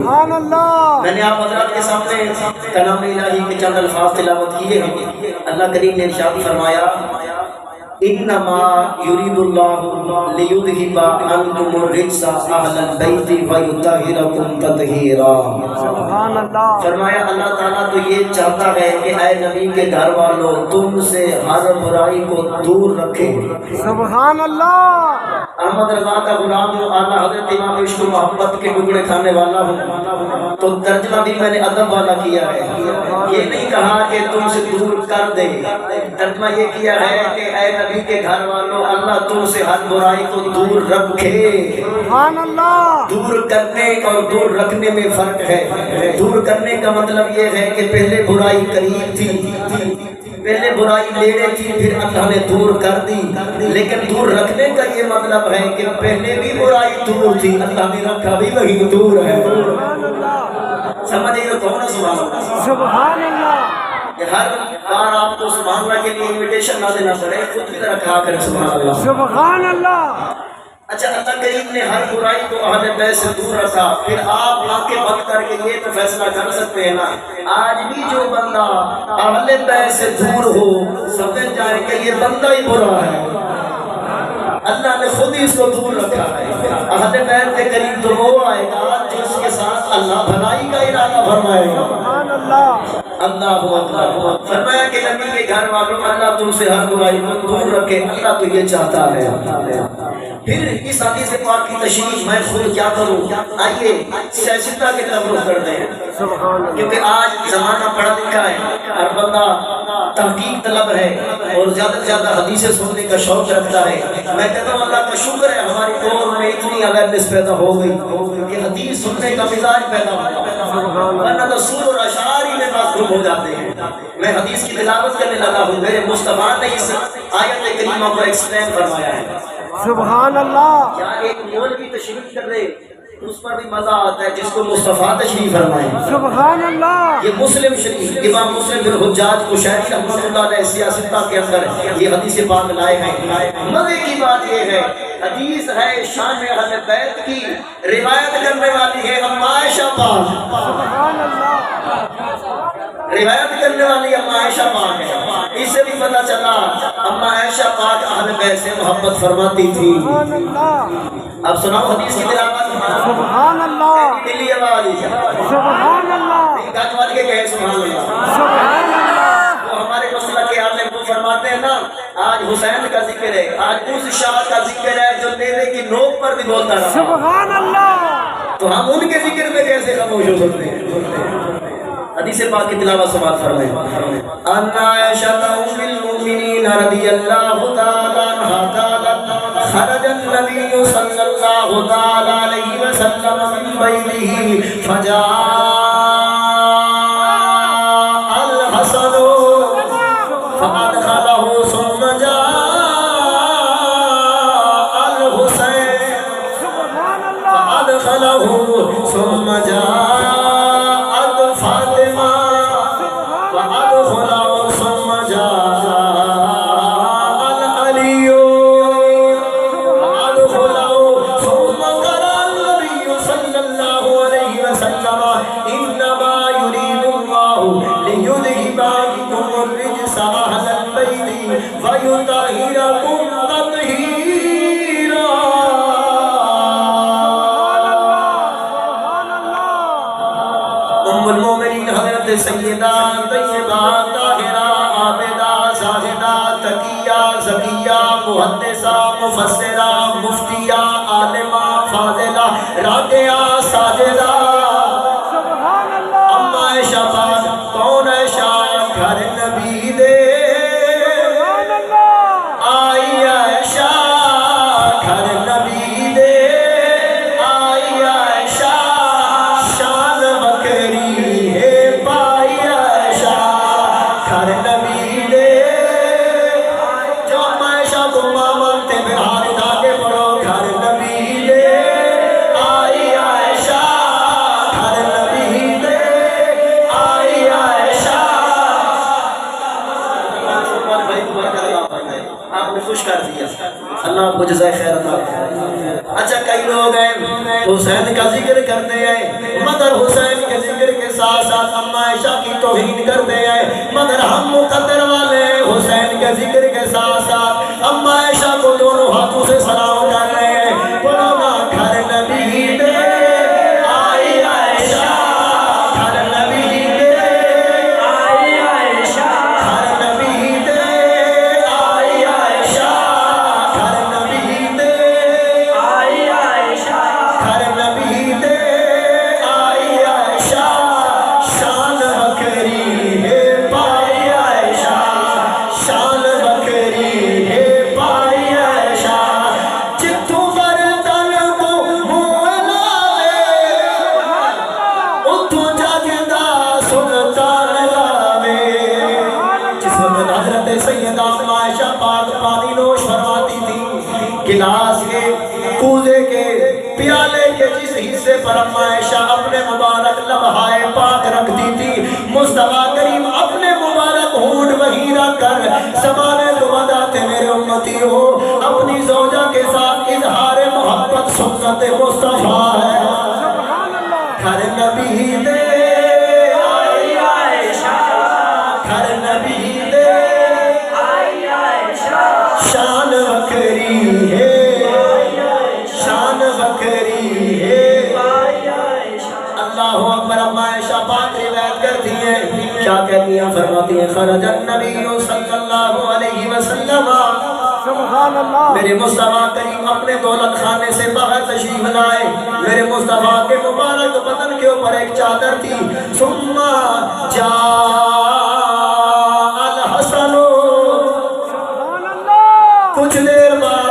سبحان اللہ۔ میں نے آپ حضرات کے سامنے کلام الہی کے چند الفاظ تلاوت کیے ہیں۔ اللہ کریم نے ارشاد فرمایا انما یرید اللہ لیذھب عنکم الرجس اہل البیت ویطہرکم تطہیرا۔ سبحان اللہ۔ فرمایا اللہ تعالیٰ تو یہ چاہتا ہے کہ اے نبی کے گھر والوں تم سے ہر برائی کو دور رکھے۔ سبحان اللہ۔ احمد رضا کا غلام ہوں، اعلیٰ حضرت امام عشق و محبت کے ٹکڑے کھانے والا ہوں، تو ترجمہ بھی میں نے ادب والا کیا ہے۔ یہ نہیں کہا کہ تم سے دور کر دے، ترجمہ یہ کیا ہے کہ اے نبی کے گھر والوں اللہ تم سے ہر برائی کو دور رکھے۔ سبحان اللہ۔ دور کرنے اور دور رکھنے میں فرق ہے۔ دور کرنے کا مطلب یہ ہے کہ پہلے برائی قریب تھی، پہلے برائی نیڑے تھی، پھر اللہ نے دور کر دی۔ لیکن دور رکھنے کا یہ مطلب ہے کہ پہلے بھی برائی دور تھی، اللہ نے رکھا بھی وہی دور ہے۔ سمجھے تو کون سبحان اللہ؟ سبحان اللہ۔ کہ ہر بار آپ کو سبحان اللہ کے لیے انویٹیشن نہ دینا پڑے، خود بھی رکھا کریں سبحان اللہ۔ سبحان اللہ۔ اچھا اللہ کریم نے ہر برائی کو اہل بیت سے دور رکھا، پھر آپ آنکھیں بند کر کے یہ تو فیصلہ کر سکتے ہیں نا، آج بھی جو بندہ اہل بیت سے دور ہو سمجھ جائے کہ یہ بندہ ہی برا ہے، اللہ نے خود ہی اس کو دور رکھا ہے۔ اہل بیت کے قریب تو وہ آئے گا جس کے ساتھ اللہ بھلائی کا ارادہ فرمائے گا۔ سبحان اللہ۔ اللہ اکبر۔ فرمایا کہ نبی کے گھر والوں اللہ تم سے ہر برائی کو دور رکھے، اللہ تو یہ چاہتا ہے۔ پھر اس حدیث پاک کی تشریح میں خود کیا کروں، آئیے سیاستہ کی طرف رخ کرتے ہیں، کیونکہ آج زمانہ پڑھا لکھا ہے، ہر بندہ تحقیق طلب ہے اور زیادہ سے زیادہ حدیثیں سننے کا شوق رکھتا ہے۔ میں کہتا ہوں اللہ کا شکر ہے ہماری دور میں اتنی اویئرنیس پیدا ہو گئی کہ حدیث سننے کا مزاج پیدا ہوا، ورنہ تو سور اور اشعار ہی میں معصوم ہو جاتے ہیں۔ میں حدیث کی تلاوت کرنے لگا ہوں، میرے مصطفیٰ نے اس آیت کریمہ کو ایکسپلین فرمایا ہے۔ سبحان اللہ۔ کیا ایک مولوی تشریح کر دے اس پر بھی مزہ آتا ہے جس کو مصطفیٰ تشریح فرمائے۔ سبحان اللہ۔ یہ مسلم شریف امام مسلم بن حجاج قشیری رحمۃ اللہ علیہ سیاستہ کے اندر یہ حدیث پاک لائے ہیں۔ مزے کی بات یہ ہے حدیث ہے شان اہل بیت کی، روایت کرنے والی ہے اما عائشہ پاک، سبحان اللہ۔ روایت کرنے والی اما عائشہ پاک ہے۔ اس سے بھی پتہ چلا اما عائشہ پاک اہل بیت سے محبت فرماتی تھی۔ سبحان اللہ۔ اب سناؤ حدیث کی تلاوت۔ سبحان اللہ۔ دلی آواز سبحان اللہ۔ گھر والے کے کہے سبحان اللہ۔ سبحان اللہ۔ وہ ہمارے مسئلہ کے عالم کو فرماتے ہیں نا، آج حسین کا ذکر ہے، آج اس شاہ کا ذکر ہے جو نیزے کی نوک پر بھی بولتا رہا۔ سبحان اللہ۔ تو ہم ان کے ذکر میں کیسے خاموش ہو سکتے ہیں؟ حدیث پاک کی تلاوت سماعت فرمائیں۔ ان عائشہ ام المؤمنین رضی اللہ تعالی عنہا قالت خرج النبی صلی اللہ تعالی علیہ وسلم من بیته فجاء الحسن فادخله ثم جاء الحسین فادخله ثم جاء سیدہ طیبہ طاہرہ عابدہ زاہدہ تقیہ زکیہ محدثہ مفسرہ مفتیہ عالمہ فاضلہ راکعہ ساجدہ اما عائشہ پاک کون عائشہ گھر نبی دے آئی عائشہ گھر نبی دے آئی عائشہ شان بکری ہے خوش کر دیا، اللہ آپ کو جزائے خیر عطا کرے۔ اچھا کئی لوگ ہیں حسین کا ذکر کرتے ہیں مگر حسین کے ذکر کے ساتھ ساتھ اما عائشہ کی توہین کرتے ہیں مگر ہم مقدر والے حسین کے ذکر کے ساتھ ساتھ اما عائشہ کو دونوں ہاتھوں سے سلام کر رہے ہیں پڑھو نا گھر نبی دے آئی عائشہ گھر نبی دے آئی عائشہ گھر نبی دے آئی عائشہ گھر نبی دے آئی عائشہ گھر نبی دے آئی عائشہ شان بکری ہے پائی عائشہ شان بکری ہے پائی عائشہ جتوں برتن کو منہ لاوے اتوں جاجدا سلطان لاوے جس وقت حضرت سیدہ اما عائشہ پاک پانی نوش فرماتی تھی گلاس کے کوزے کے پیالے کے جس حصے پر اما عائشہ اپنے مبارک لمحائے پاک رکھتی تھی مصطفیٰ کریم اپنے مبارک ہونٹ وہیں رکھ کر زمانے کو بتاتے میرے امتی ہو اپنی زوجہ کے ساتھ اظہار محبت سنت مصطفیٰ ہے گھر نبی دے آئی عائشہ گھر نبی دے آئی عائشہ شان بکری ہے شان بکری ہے اللہ اکبر اما عائشہ پاک روایت کرتی ہیں کیا کہتی ہیں فرماتی ہیں خرج النبی صلی اللہ علیہ وسلم سبحان اللہ میرے مصطفیٰ کریم اپنے دولت خانے سے باہر تشریف لائے میرے مصطفیٰ کے مبارک بدن کے اوپر ایک چادر تھی ثم جاء الحسن سبحان اللہ کچھ دیر بعد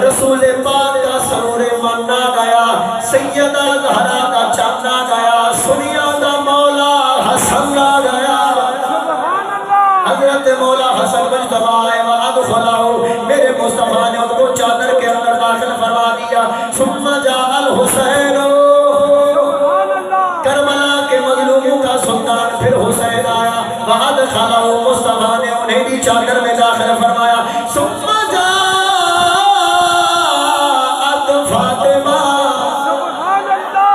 رسول پاک کا سرور من آ گیا سیدہ زہرا کا چاند آ گیا سنیا کا مولا حسن آ گیا سبحان اللہ حضرت مولا حسن مجتبہ آئے وَأَدْخَلَهُ میرے مصطفیٰ نے ان کو چادر کے اندر داخل فرما دیا ثم جاء الحسین سبحان اللہ کربلا کے مظلوموں کا سلطان پھر حسین آیا وَأَدْخَلَهُ مصطفیٰ نے انہیں بھی چادر میں داخل فرمایا ثم جاءت فاطمہ سبحان اللہ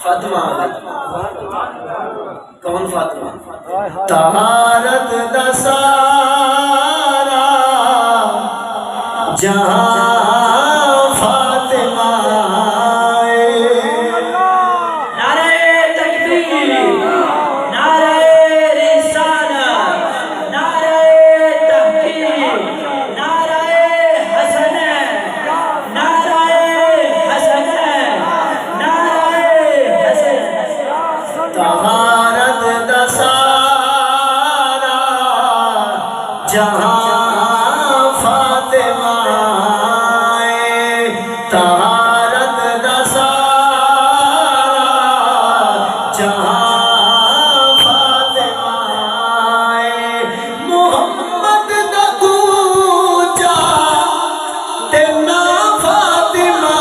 فاطمہ کون فاطمہ طہارت دسارا جہاں فاطمہ نعرہ تکبیر نعرہ رسالت نعرہ تحقیق نعرہ حسن نعرہ حسن نعرہ حسن طہارت دسارا جہاں فاطمہ طہارت دسارا جہاں فاطمہ محمد دا کوچا تینا فاطمہ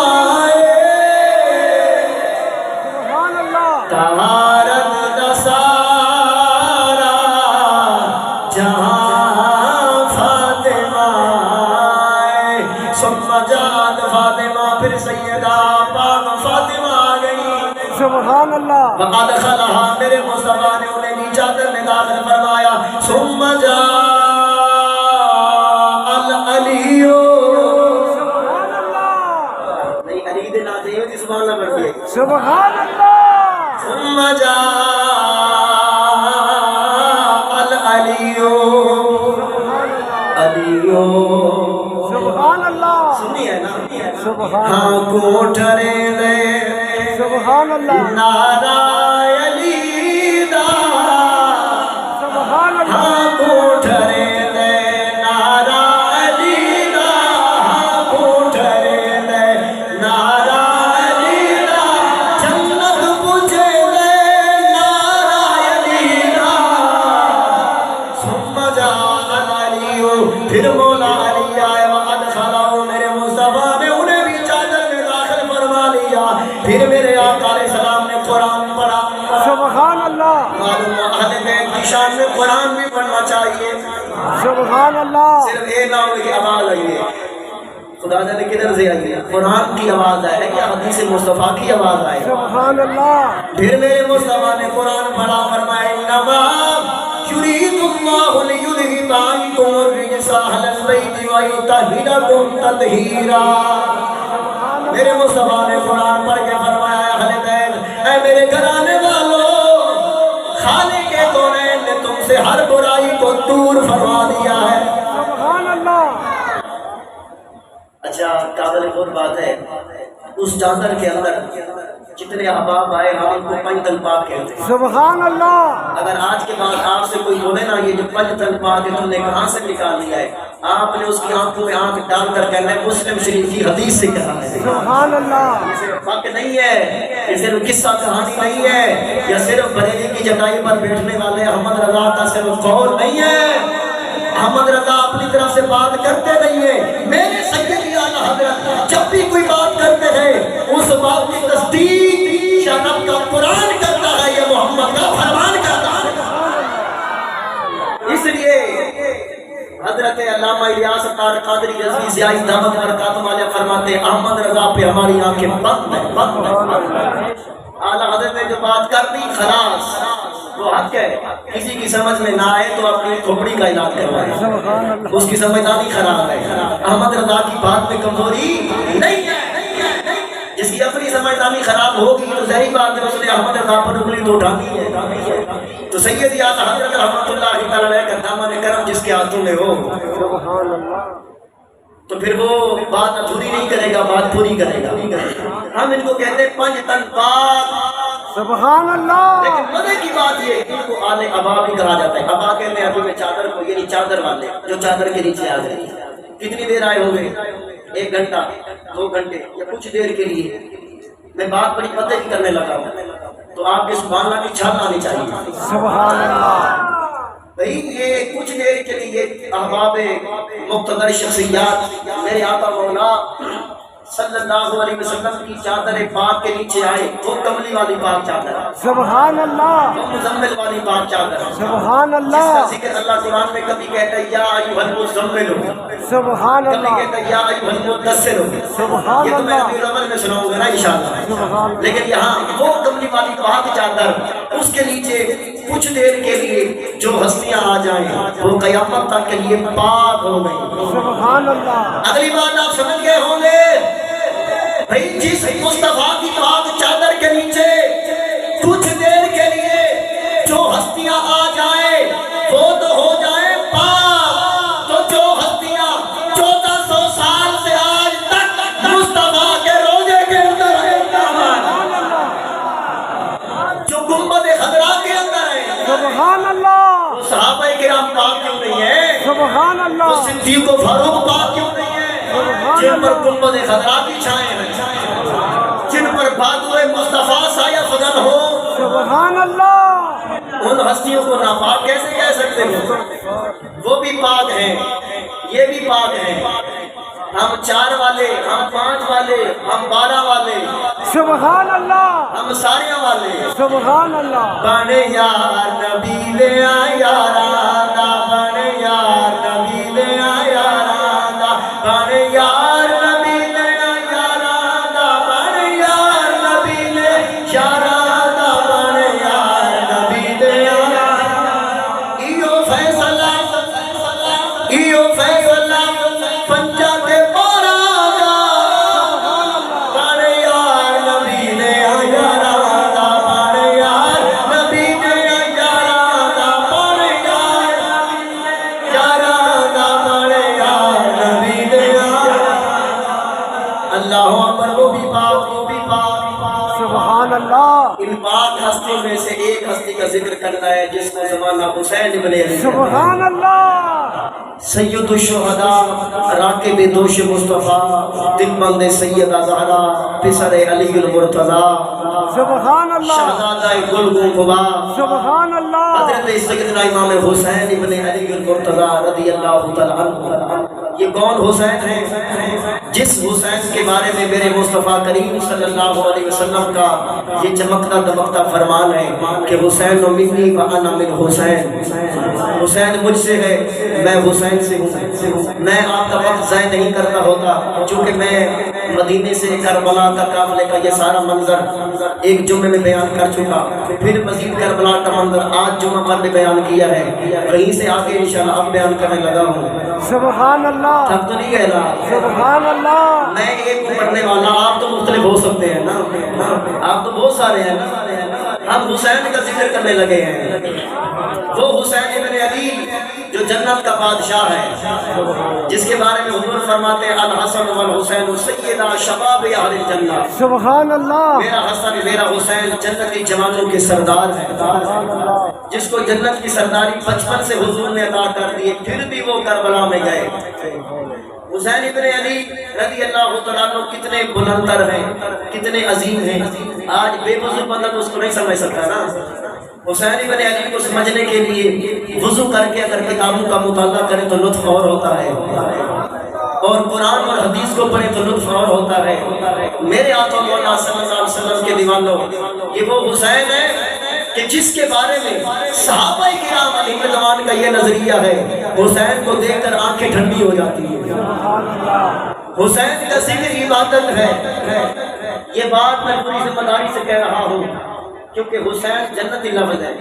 سبحان اللہ طہارت دسارا جہاں فاطمہ ثم جاءت فاطمہ پھر سیدہ پاک فاطمہ آ گئی سبحان اللہ وقد خلہا میرے مصطفیٰ نے انہیں بھی چادر میں داخل فرمایا ثم جاء العلی سبحان اللہ نہیں علی دے ناتے ہیں سبحان اللہ پڑھ دیئے سبحان اللہ ثم جاء العلی علیو سبحان اللہ سنی ہے نا سبحان ہاں کوٹھرے دے سبحان اللہ نعرہ علی دا سبحان اللہ ہاں کوٹھرے دے نعرہ علی دا ہاں کوٹھرے دے نعرہ علی دا جنت پوچھے دے نعرہ علی دا ثم جاء العلی پھر مولا علی آئے وَأَدْخَلَهُ میرے مصطفیٰ نے انہیں بھی چادر میں داخل فرما لیا پھر میرے آقا علیہ السلام نے قرآن پڑھا سبحان اللہ معلوم ہے اہل بیت کی شان میں قرآن بھی پڑھنا چاہیے سبحان اللہ صرف اے نہ ہو کہ آواز آئیے خدا جانے کدھر سے آئی ہے؟ قرآن کی آواز آئے کیا حدیث مصطفیٰ کی آواز آئے؟ سبحان اللہ. پھر میرے مصطفیٰ نے قرآن پڑھا فرمائے انما یرید اللہ لیذھب عنکم الرجس اہل البیت ویطہرکم تطہیرا. میرے مصطفیٰ نے قرآن پڑھ کے فرمایا اہل بیت اے میرے گھرانے والوں خالق کونین نے تم سے ہر برائی کو دور فرما دیا ہے. سبحان اللہ. اچھا قابل غور بات ہے اس چادر کے اندر جتنے احباب آئے ہم ان کو پنج تن پاک کہتے ہیں. سبحان اللہ. اگر آج کے بعد آپ سے کوئی بولے نا یہ جو پنج تن پاک ہے تم نے کہاں سے نکال لیا ہے، آپ نے اس کی آنکھوں میں آنکھ ڈال کر کہنا ہے مسلم شریف کی حدیث سے کہا ہے. سبحان اللہ. یہ صرف فق نہیں ہے، یہ صرف قصہ کہانی نہیں ہے، یا صرف بریلی کی چٹائی پر بیٹھنے والے احمد رضا کا صرف قول نہیں ہے. احمد رضا اپنی طرف سے بات کرتے نہیں ہے، میرے سیدی اعلیٰ حضرت جب بھی کوئی بات کرتے ہیں اس بات کی تصدیق شرف کا قرآن کرتا ہے، یہ محمد کا فرمان کرتا ہے. اس لیے حضرت علامہ الیاس قادری رضوی زیائی دامت برکاتہ علیہ فرماتے ہیں احمد رضا پہ ہماری آنکھیں بند ہیں، بند ہیں. اعلیٰ حضرت نے جو بات کر دی خلاص وہ حق ہے. کسی کی سمجھ میں نہ آئے تو اپنی کھوپڑی کا علاج کروائے، اس کی سمجھداری خراب ہے. احمد رضا کی بات میں کمزوری نہیں ہے. جس کی اپنی سمجھداری خراب ہوگی تو ظاہر بات ہے اس نے احمد رضا پر انگلی تو اٹھانی ہے. تو سیدی اعلیٰ حضرت رحمۃ اللہ تعالی کا دامن کرم جس کے ہاتھوں میں ہو سبحان اللہ. تو پھر وہ بات ادھوری نہیں کرے گا، بات پوری کرے گا. ہم ان کو کہتے ہیں پنج تن پاک. سبحان اللہ. لیکن مزے کی بات یہ ان کو آل ابا بھی کہا جاتا ہے. ابا کہتے ہیں ابھی میں چادر کو، یعنی چادر والے جو چادر کے نیچے آ جائیں. کتنی دیر آئے ہوں گے؟ 1 گھنٹہ 2 گھنٹے یا کچھ دیر کے لیے. میں بات بڑی پتہ کی کرنے لگا ہوں تو آپ کے سبحان اللہ کی چھال آنی چاہیے. سبحان اللہ. بھئی یہ کچھ دیر کے لیے احباب مقتدر شخصیات میرے آقا مولا صلی اللہ علیہ وسلم کی چادر پاک کے نیچے آئے. وہ کملی والی پاک چادر ہے، سبحان اللہ. وہ مزمل والی پاک چادر ہے. سبحان جس اللہ. کا ذکر اللہ قرآن میں کبھی کہتا ہے یا ایھا المزمل، سبحان کبھی اللہ. کہتا ہے یا ایھا المدثر. سبحان یہ تو میں اللہ. ابھی رمضان میں سناؤں گا نا انشاءاللہ. لیکن یہاں وہ کملی والی پاک چادر، اس کے نیچے کچھ دیر کے لیے جو ہستیاں آ جائیں وہ قیامت تک کے لیے پاک ہو گئی. سبحان اللہ. اگلی بات آپ سمجھ گئے ہوں گے بھئی جس مصطفیٰ کی پاک چادر کے نیچے کچھ دیر کے لیے جو ہستیاں آ جائیں وہ تو ہو جائیں پاک. تو جو ہستیاں 1400 سال سے آج تک مصطفیٰ کے روزے کے اندر ہیں، جو گنبد خضرا کے اندر ہیں، سبحان اللہ. وہ صحابہ کرام پاک کیوں نہیں ہیں؟ سبحان وہ اللہ. صدیق و فاروق پاک کیوں نہیں ہیں؟ جن پر گنبد خضرا کی چھائیں ہیں، جن پر بادوئے مصطفیٰ سایہ فگن ہو، سبحان اللہ. ان ہستیوں کو ناپاک کیسے کہہ سکتے ہو؟ وہ بھی پاک ہیں، یہ بھی پاک ہیں. ہم 4 والے، ہم 5 والے، ہم 12 والے، سبحان اللہ. ہم ساریاں والے. سبحان اللہ. بنے یار نبی لے آیا رانا، بنے یار نبی لے آیا رانا، بنے یار نبی لے آیا رانا، بنے یار نبی لے آیا رانا، بنے یار نبی لے آیا رانا. ایو فیصلہ، ایو فیصلہ پنجا کے پورا گا، بنے یار نبی لے آیا رانا، بنے یار نبی لے آیا رانا، بنے یار رانا، بنے یار نبی لے آیا. اللہ اکبر. وہ بھی پاک، وہ بھی پاک. سبحان اللہ. ان پاک ہستیوں میں سے ایک ہستی کا ذکر کرنا ہے جس کو زمانہ حسین ابن علی، سبحان اللہ. سید الشہداء، راکب دوش مصطفیٰ، دل بند سیدہ زہرا، پسر علی المرتضیٰ، سبحان اللہ. شہزادہ گل گنگبا، سبحان اللہ. حضرت سیدنا امام حسین ابن علی المرتضیٰ رضی اللہ تعالی عنہ. یہ کون حسین ہے؟ جس حسین کے بارے میں میرے مصطفیٰ کریم صلی اللہ علیہ وسلم کا یہ چمکتا دمکتا فرمان ہے کہ حسین منی و انا من حسین، حسین مجھ سے ہے، میں حسین سے ہوں۔ میں آپ کا وقت ضائع نہیں کرتا ہوتا، چونکہ میں مدینے سے کربلا کا قافلے کا یہ سارا منظر ایک جمعے میں بیان کر چکا، پھر مزید کربلا کا منظر آج جمعہ پر بھی بیان کیا ہے، وہیں سے آگے انشاءاللہ اب بیان کرنے لگا ہوں۔ سبحان اللہ، تب تو نہیں کہنا سبحان اللہ۔ میں ایک پڑھنے والا، آپ تو مختلف ہو سکتے ہیں نا، آپ تو بہت سارے ہیں نا، ہم حسین کا ذکر کرنے لگے ہیں، وہ حسین ابن علی جو جنت کا بادشاہ ہے، جس کے بارے میں حضور فرماتے ہیں الحسن والحسین سیدہ شباب اہل الجنہ، سبحان اللہ، میرا حسن میرا حسین جنتی جوانوں کے سردار ہیں، جس کو جنت کی سرداری بچپن سے حضور نے عطا کر دی، پھر بھی وہ کربلا میں گئے۔ حسین ابن علی رضی اللہ تعالیٰ عنہ کتنے بلندر ہیں، کتنے عظیم ہیں، آج بے وضو بندہ تو اس کو نہیں سمجھ سکتا نا۔ حسین ابن علی کو سمجھنے کے لیے وضو کر کے اگر کتابوں کا مطالعہ کریں تو لطف اور ہوتا ہے، اور قرآن اور حدیث کو پڑھیں تو لطف اور ہوتا ہے۔ میرے آقا مولا صلی اللہ علیہ وسلم کے دیوانوں، یہ وہ حسین ہے کہ جس کے بارے میں صحابہ کرام علیہ رضوان کا یہ نظریہ ہے، حسین کو دیکھ کر آنکھیں ٹھنڈی ہو جاتی ہیں۔ حسین کا ذکر عبادت ہے، یہ بات میں پوری ذمہ داری سے کہہ رہا ہوں، کیونکہ حسین جنتی لفظ ہے،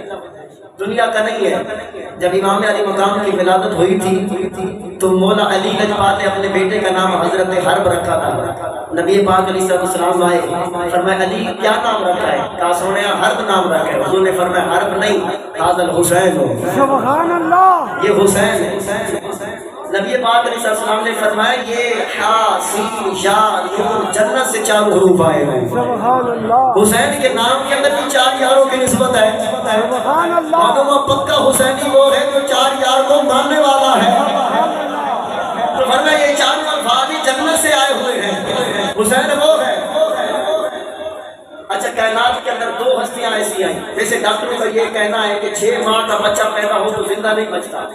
دنیا کا نہیں ہے۔ جب امام علی مقام کی ولادت ہوئی تھی تو مولا علی لجپال نے اپنے بیٹے کا نام حضرت حرب رکھا تھا۔ نبی پاک علیہ السلام آئے، فرمایا علی کیا نام رکھا ہے؟ کہا سونے حرب نام رکھا ہے۔ حضور نے فرمایا حرب نہیں، ھذا الحسین ہو، سبحان اللہ، یہ حسین ہے۔ نبی پاک علیہ السلام نے فرمایا یہ ہا سین یا نون جنت سے 4 حروف آئے ہیں۔ سبحان اللہ، حسین کے نام کے اندر بھی 4 یاروں کی نسبت ہے۔ سبحان اللہ، معلوم پکا حسینی وہ ہے جو 4 یار کو ماننے والا ہے۔ تو فرمایا یہ 4 الفاظ جنت سے آئے ہوئے ہیں، حسین وہ ہے۔ اچھا کائنات کے اندر 2 ہستیاں ایسی ہیں، جیسے ڈاکٹروں کا یہ کہنا ہے کہ 6 ماہ کا بچہ پیدا ہو تو زندہ نہیں بچتا،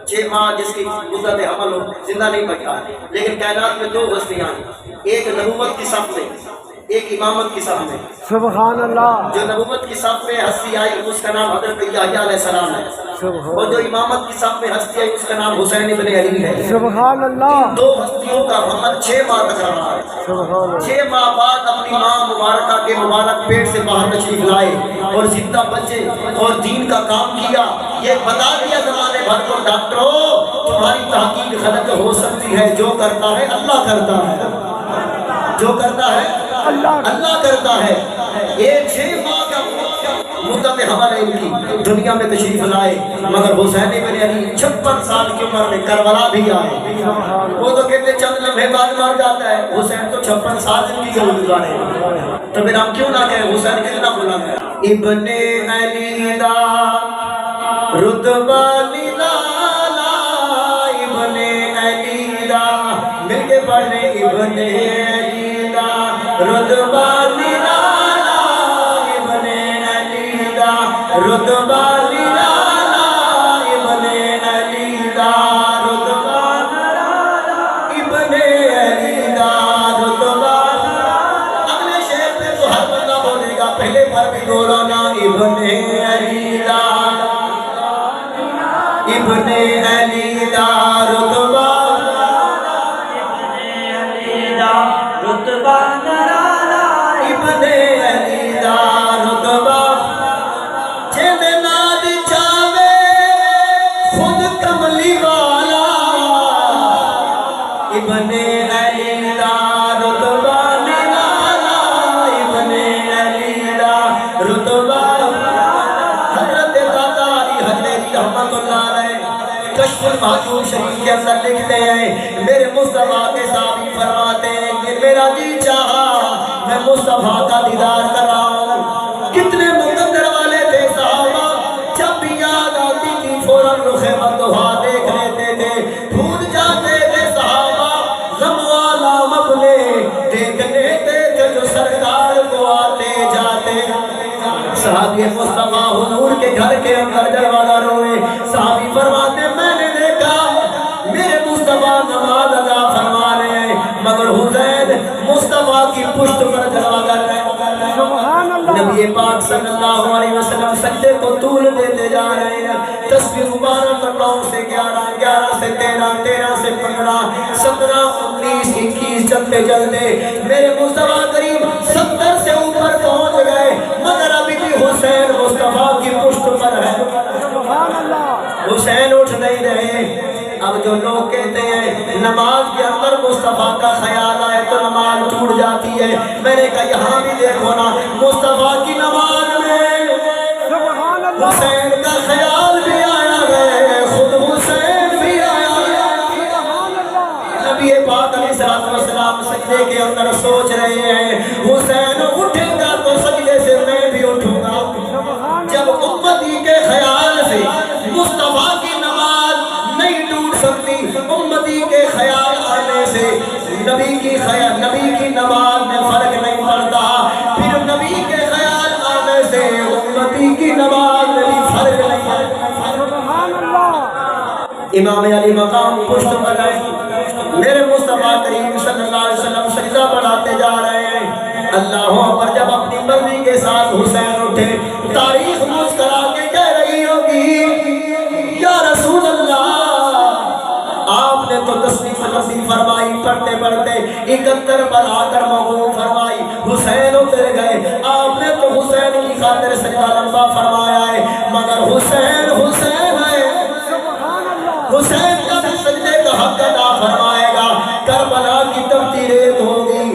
6 ماہ جس کی مدت حمل ہو زندہ نہیں بچتا، لیکن کائنات میں 2 ہستیاں ہیں، ایک نبوت کی صف میں، ایک امامت کی صف میں۔ سبحان اللہ، جو نبوت کی صف میں ہستی آئی اس کا نام حضرت یحییٰ علیہ السلام ہے، اور جو امامت کی صف میں ہستی آئی اس کا نام حسین ابن علی ہے۔ سبحان اللہ، 2 ہستیوں کا حمل 6 ماہ تک رہا ہے۔ سبحان اللہ، 6 ماہ بعد اپنی ماں مبارکہ کے مبارک پیٹ سے باہر تشریف لائے اور زندہ بچے اور دین کا کام کیا۔ یہ بتا دیا زمانے بھر کو ڈاکٹروں تمہاری تحقیق غلط ہو سکتی ہے، جو کرتا ہے اللہ کرتا ہے، جو کرتا ہے اللہ کرتا ہے۔ یہ 6 ماہ کا مدت حمل ہے ان کی، دنیا میں تشریف لائے، مگر حسین بن علی 56 سال کی عمر میں کربلا بھی آئے۔ وہ تو کہتے چند لمحے بعد مر جاتا ہے، حسین تو 56 سال زندگی سے گزارے، تو پھر ہم کیوں نہ کہیں حسین کتنا بلند ہے۔ ابن علی دا رتبہ نرالا، ابن علی دا، مل کے پڑھ لیں ابن علی دا رتبہ نرالا، ابن علی دا رتبہ نرالا، ابن علی دا رتبہ نرالا، ابن علی دا رتبہ نرالا۔ اگلے شعر پہ تو ہر بندہ بولے گا، پہلے پر بھی دوڑانا ابن علی دا، ابن علی دا رتبہ، ابن علی دا رتبہ نرالا، ابن علی دا رتبہ جے ناد چاوے خود کملی والا، ابن علی دا رتبہ نرالا، ابن علی دا رتبہ۔ حضرت دادا علی حضرت رحمت اللہ علیہ کشف المحجوب شریف کے اندر لکھتے ہیں، میرے مصطفیٰ کے صحابی فرماتے ہیں کہ میرا جی چاہا میں مصطفیٰ کا دیدار کراؤں۔ کتنے مقدر والے تھے صحابہ، جب بھی یاد آتی تھی فوراً رخ مدحا دیکھ لیتے تھے، بھول جاتے تھے صحابہ غم والا اپنے دیکھ لیتے تھے جو سرکار کو آتے جاتے۔ صحابی مصطفیٰ حضور کے گھر کے اندر دروازہ روئے، صحابی فرماتے میں نے دیکھا میرے مصطفیٰ نماز نبی پاک صلی اللہ علیہ وسلم سجدے کو طول دیتے جا رہے ہیں. تسبیح مبارک 9 سے 11 11 سے 13 13 سے 15 17 19 21 چلتے چلتے میرے مصطفیٰ کریم 70 سے اوپر پہنچ گئے مگر ابھی بھی حسین مصطفیٰ کی پشت پر ہے. سبحان اللہ. حسین اٹھ نہیں رہے. اب جو لوگ کہتے ہیں نماز کے اندر مصطفیٰ کا خیال آئے تو نماز ٹوٹ جاتی ہے، میں نے کہا یہاں بھی دیکھو نا مصطفیٰ کی نماز میں سبحان اللہ. حسین کا خیال بھی آیا ہے، خود حسین بھی آیا ہے. سبحان اللہ. نبی پاک علیہ السلام سجدے کے اندر سوچ رہے ہیں حسین اٹھے گا تو سجدے سے میں بھی اٹھوں گا. جب امتی کے خیال سے مصطفیٰ کی نماز نہیں ٹوٹ سکتی، امتی کے خیال آنے سے نبی کی نماز میں فرق نہیں پڑتا، پھر نبی کے خیال آنے سے امتی کی نماز میں بھی فرق نہیں پڑتا. سبحان اللہ. امام علی مقام پشت پر ہے. میرے مصطفیٰ کریم صلی اللہ علیہ وسلم سجدہ بڑھاتے جا رہے ہیں. اللہ اکبر. جب اپنی مرضی کے ساتھ حسین اٹھے تاریخ مسکرا کے کہہ رہی ہوگی یا رسول اللہ آپ نے تو تسبیح فرمائی پڑھتے پڑھتے 71 پر آ کر موقوف فرمائی. حسین اتر گئے، آپ نے تو حسین کی خاطر سجدہ لمبا فرمایا ہے مگر حسین حسین ہے. حسین کا بھی سجدے کا حق ادا فرمائے گا. کربلا کی تپتی ریت ہوگی،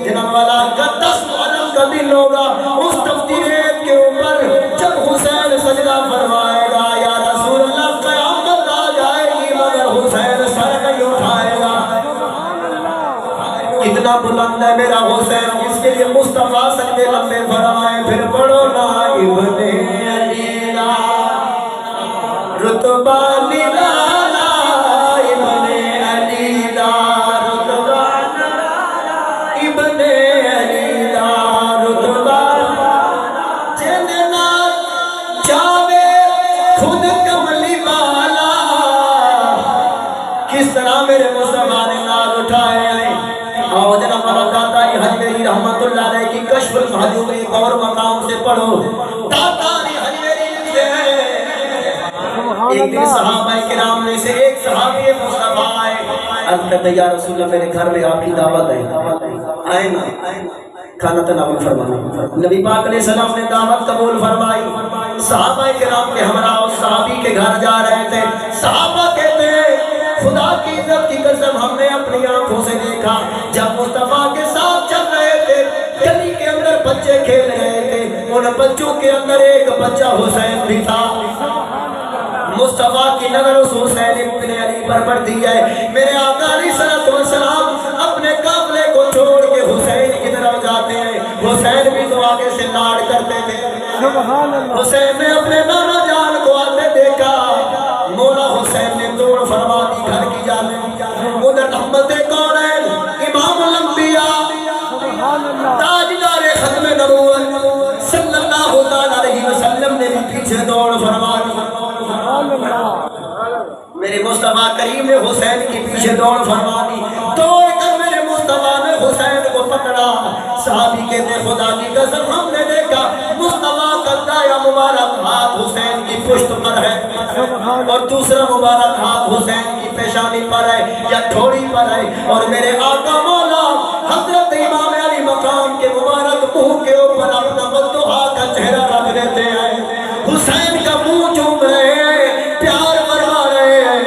جناب والا کا 10 علم کا دن ہوگا. اس تپتی ریت کے اوپر جب حسین سجدہ فرمائے گا یا رسول اللہ قیامت آ جائے گی مگر حسین سر نہیں اٹھائے گا. کتنا بلند ہے میرا حسین، جس کے لیے مصطفیٰ سجدے لمبے فرمائے. پھر پڑھو نا ابن علی لا رتبہ نرالا، ابن علی لا رتبہ نرالا، ابن علی لا رتبہ جننا چاہے خود کملی والا. کس طرح میرے مصطفیٰ نے نال اٹھائے ہیں. اور جناب والا داتا حجویری رحمت اللہ علیہ کی کشف المحجوب ایک اور مقام سے پڑھو. داتا حجویری لکھتے ہیں ایک دن صحابہ کرام میں سے ایک صحابی مصطفیٰ آئے. عرض کرتے یا رسول اللہ میرے گھر میں آپ کی دعوت ہے، آئے نا کھانا تناول فرمانا. نبی پاک علیہ السلام نے دعوت قبول فرمائی. صحابہ کرام کے ہمراہ اس صحابی کے گھر جا رہے تھے. صحابہ کہتے ہیں خدا کی عزت کی قسم ہم نے اپنی آنکھوں سے دیکھا جب مصطفیٰ کے ساتھ چل رہے تھے گلی کے اندر بچے کھیل رہے تھے، ان بچوں کے اندر ایک بچہ حسین بھی تھا. مصطفیٰ کی نظر اس حسین ابن علی پر پڑتی ہے. میرے آقا علیہ السلام اپنے قافلے کو چھوڑ کے حسین کی طرف جاتے ہیں. حسین بھی تو آگے سے لاڑ کرتے تھے. حسین نے اپنے نانا جان کو آتے دیکھا، مولا حسین نے توڑ فرما دی گھر کی جانب. ادھر رحمت کونین امام الانبیاء تاجدار ختم نبوت صلی اللہ علیہ وسلم نے بھی پیچھے دوڑ فرما دی. میرے مصطفیٰ کریم نے حسین کی پیچھے دوڑ فرما دی. دوڑ کر میرے مصطفیٰ نے حسین کو پکڑا. صحابی کہتے خدا کی قسم ہم نے دیکھا مصطفیٰ کا دایاں مبارک ہاتھ حسین کی پشت پر ہے اور دوسرا مبارک ہاتھ حسین کی پیشانی پر ہے یا ٹھوڑی پر ہے. اور میرے آقا مولا حضرت امام علی مقام کے مبارک منہ کے اوپر اپنا بددعا کا چہرہ رکھ دیتے ہیں. حسین کا منہ چوم رہے ہیں، پیار فرما رہے ہیں،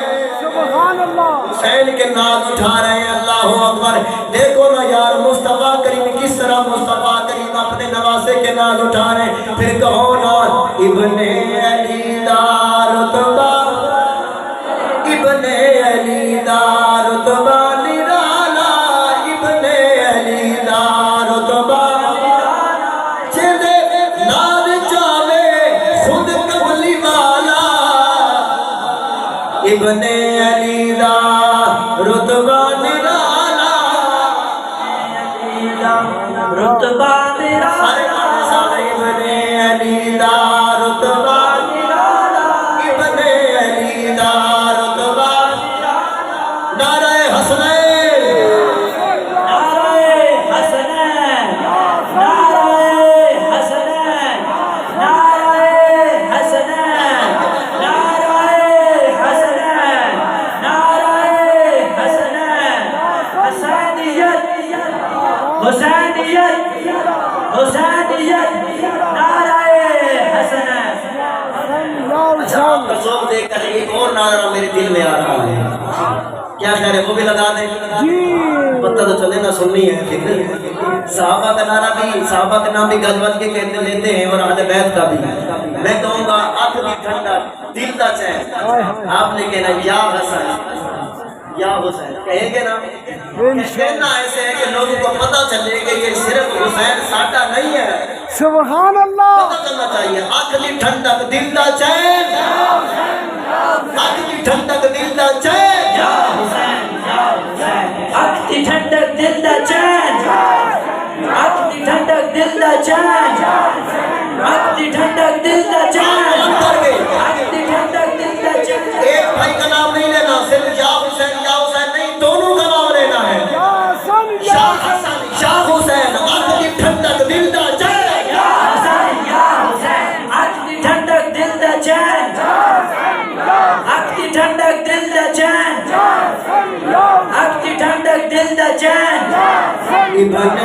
حسین کے ناز اٹھا رہے ہیں. اللہ اکبر. دیکھو نا یار مصطفیٰ کریم کس طرح مصطفیٰ کریم اپنے نواسے کے ناز اٹھا رہے ہیں. پھر کہو نا ابن علی دا رتبہ، ابن علی دا رتبہ نرالا، ابن علی دا رتبہ جدے نال چاہے خود کملی والا. ابن علی دا رتبہ نرالا، رتبہ نرالا، ابن علی دا رتبہ نرالا، ابن علی دا رتبہ. نعرہ حسنین، نعرہ حسنین، نعرہ حسنین. ایک اور نعرہ میرے دل میں آ رہا ہے، کیا خیر ہے وہ بھی لگا دیں؟ پتہ تو چلے نہ سننی ہے فکر۔ صحابہ کا نعرہ بھی، صحابہ کا نام بھی گج بج کے کہتے لیتے ہیں، اور اہل بیت کا بھی۔ میں کہوں گا آنکھ بھی ٹھنڈا دل کا چین، آپ نے کہنا یا حسن یا حسین، کہیں گے نا؟ کہنا ایسے ہے کہ لوگوں کو پتہ چلے کہ یہ صرف حسین ساٹا نہیں ہے، سبحان اللہ، پتہ چلنا چاہیے۔ آنکھ بھی ٹھنڈک دل کا چین، آنکھ بھی ٹھنڈک دل کا چین، یا حسین یا حسین، حق دی ٹھنڈک دل دا چین، حق دی ٹھنڈک دل دا چین، حق دی ٹھنڈک دل دا چین، بند کر کے حق دی ٹھنڈک دل دا چین۔ ایک بھائی کا نام نہیں لینا، صرف یا حسین نہیں، دونوں کا نام لینا ہے۔ یا حسن یا شاہ حسن شاہ حسین، آنکھ کی ٹھنڈک دل دا چین، یا حسین یا حسین، حق دی ٹھنڈک دل دا چین، حق دی ٹھنڈک دل دا چین، حق دی ٹھنڈک دل دا چین۔ ابن